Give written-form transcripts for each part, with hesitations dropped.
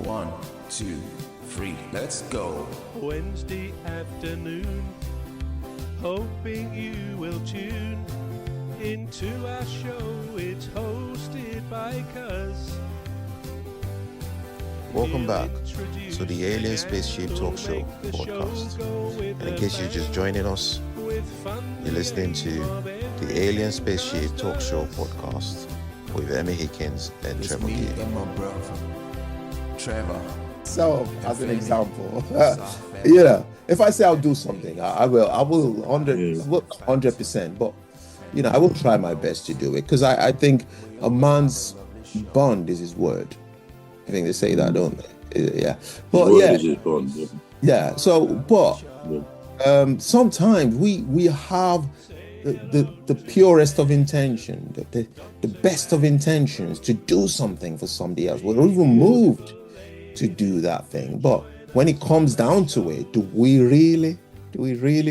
1, 2, 3, let's go. Wednesday afternoon, hoping you will tune into our show. It's hosted by Cuz. Welcome back to the Alien Spaceship Talkshow podcast. And in case you're just joining us, you're listening to the Alien Spaceship Talkshow podcast with Emmy Hikins and It's Trevor me Gear. and my brother, Trevor. So, as an example, if I say I'll do something, I will 100%, but I will try my best to do it, because I think a man's bond is his word. I think they say that, don't they? Yeah. But sometimes we have the purest of intention, the best of intentions to do something for somebody else. We're even moved to do that thing. But when it comes down to it, do we really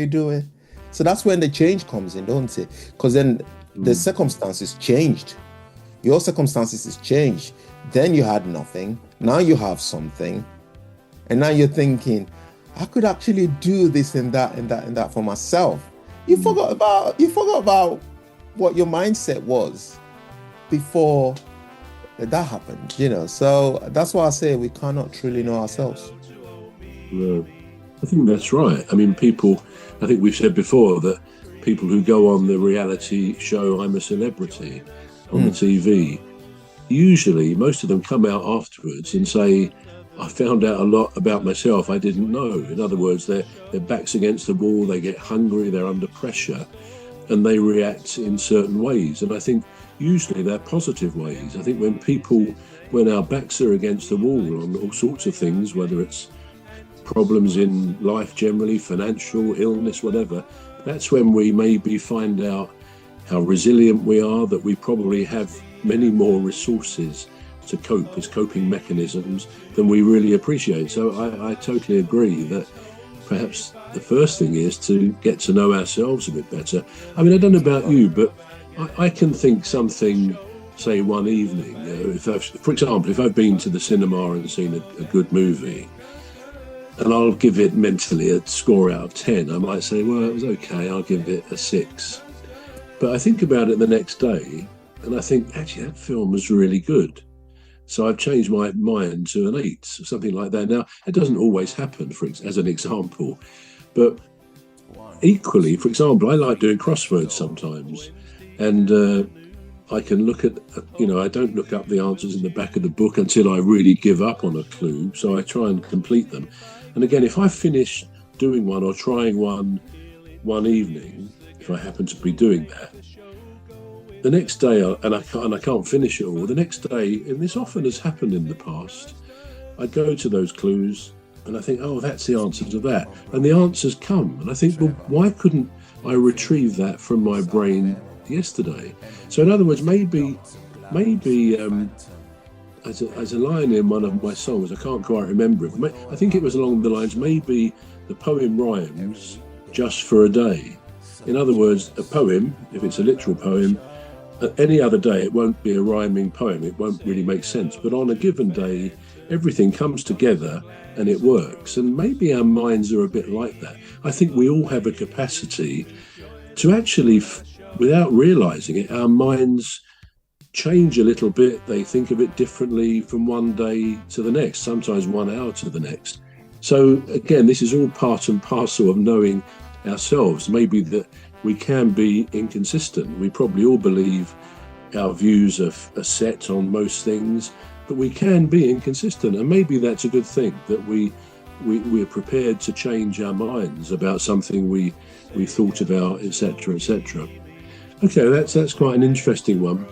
do it? So that's when the change comes in, don't it? Because then the circumstances changed. Your circumstances has changed. Then you had nothing. Now you have something. And now you're thinking, I could actually do this and that for myself. You forgot about what your mindset was before that happened, So that's why I say we cannot truly know ourselves. No, I think that's right. I mean, I think we've said before that people who go on the reality show I'm a Celebrity on the TV, usually most of them come out afterwards and say, I found out a lot about myself I didn't know. In other words, their back's against the wall, they get hungry, they're under pressure, and they react in certain ways. And I think usually they're positive ways. I think when our backs are against the wall on all sorts of things, whether it's problems in life generally, financial, illness, whatever, that's when we maybe find out how resilient we are, that we probably have many more resources to cope as coping mechanisms than we really appreciate. So I totally agree that perhaps the first thing is to get to know ourselves a bit better. I mean, I don't know about you, but I can think something, say one evening, for example, if I've been to the cinema and seen a good movie, and I'll give it mentally a score out of 10, I might say, well, it was okay, I'll give it a 6. But I think about it the next day, and I think, actually, that film was really good. So I've changed my mind to an 8, or something like that. Now, it doesn't always happen, as an example. But equally, for example, I like doing crosswords sometimes. And I can look at, I don't look up the answers in the back of the book until I really give up on a clue. So I try and complete them. And again, if I finish doing one or trying one evening, if I happen to be doing that, the next day, and I can't finish it all, the next day, and this often has happened in the past, I go to those clues and I think, oh, that's the answer to that. And the answers come. And I think, well, why couldn't I retrieve that from my brain yesterday? So in other words, maybe as a line in one of my songs, I can't quite remember it, I think it was along the lines, maybe the poem rhymes just for a day. In other words, a poem, if it's a literal poem, any other day it won't be a rhyming poem, it won't really make sense. But on a given day, everything comes together and it works. And maybe our minds are a bit like that. I think we all have a capacity to actually, without realizing it, our minds change a little bit. They think of it differently from one day to the next, sometimes 1 hour to the next. So again, this is all part and parcel of knowing ourselves. Maybe that we can be inconsistent. We probably all believe our views are set on most things, but we can be inconsistent. And maybe that's a good thing, that we're prepared to change our minds about something we thought about, etc., etc. Okay, that's quite an interesting one.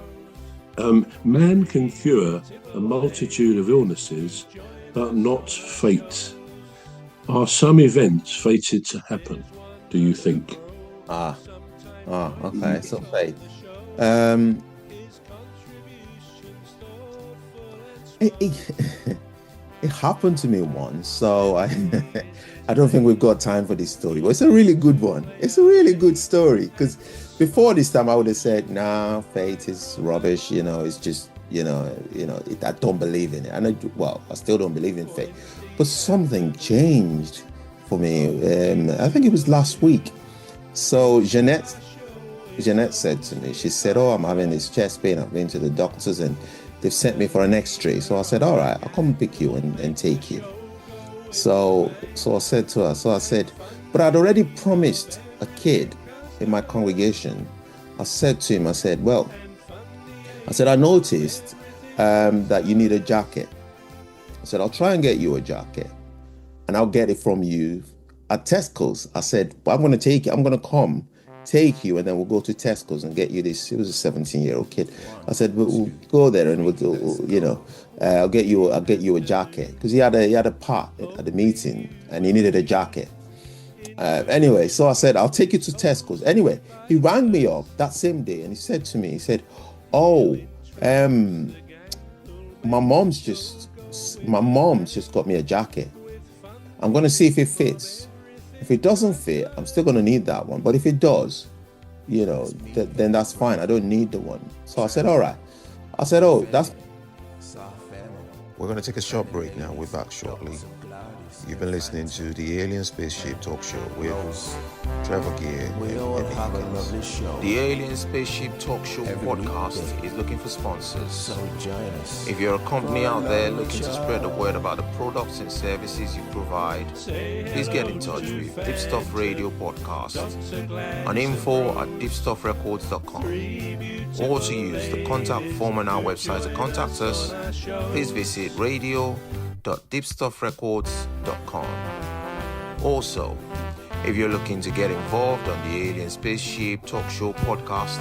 Man can cure a multitude of illnesses, but not fate. Are some events fated to happen, do you think? Okay, so fate. It happened to me once, so I don't think we've got time for this story, but it's a really good one. It's a really good story, because before this time I would have said, nah, fate is rubbish, it's just I don't believe in it. And I still don't believe in fate. But something changed for me. I think it was last week. So Jeanette said to me, she said, "Oh, I'm having this chest pain. I've been to the doctors and they've sent me for an X-ray." So I said, "All right, I'll come pick you and take you." So I said to her, but I'd already promised a kid in my congregation. I said to him, I noticed that you need a jacket. I said, I'll try and get you a jacket and I'll get it from you at Tesco's. I said, but I'm going to take it. I'm going to come take you and then we'll go to Tesco's and get you this. It was a 17-year-old kid. I said, we'll go there and I'll get you a jacket because he had a part at the meeting and he needed a jacket. Anyway, so I said, I'll take you to Tesco's. Anyway, he rang me up that same day and he said to me, "Oh, my mom's just got me a jacket. I'm going to see if it fits. If it doesn't fit, I'm still going to need that one. But if it does, then that's fine. I don't need the one." So I said, all right. I said, "Oh, that's..." We're going to take a short break now. We're back shortly. You've been listening to the Alien Spaceship Talk Show with Trevor Gear and Emmy Hikins. The Alien Spaceship Talk Show podcast is looking for sponsors. So join us. If you're a company out there looking to spread the word about the products and services you provide, please get in touch with Deepstuff Radio Podcast on info@deepstuffrecords.com, or to use the contact form on our website to contact us. Please visit radio.deepstuffrecords.com. Also, if you're looking to get involved on the Alien Spaceship Talk Show podcast,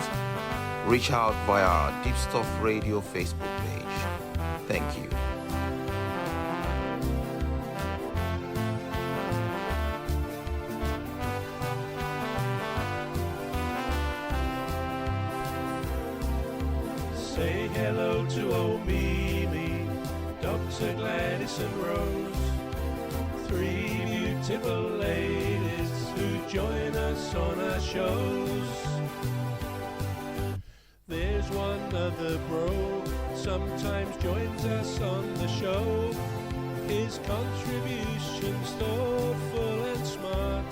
reach out via our Deepstuff Radio Facebook page. Thank you. Say hello to old Mimi, Dr. Gladys and Rose, three beautiful ladies who join us on our shows. There's one other bro, sometimes joins us on the show. His contribution's thoughtful and smart.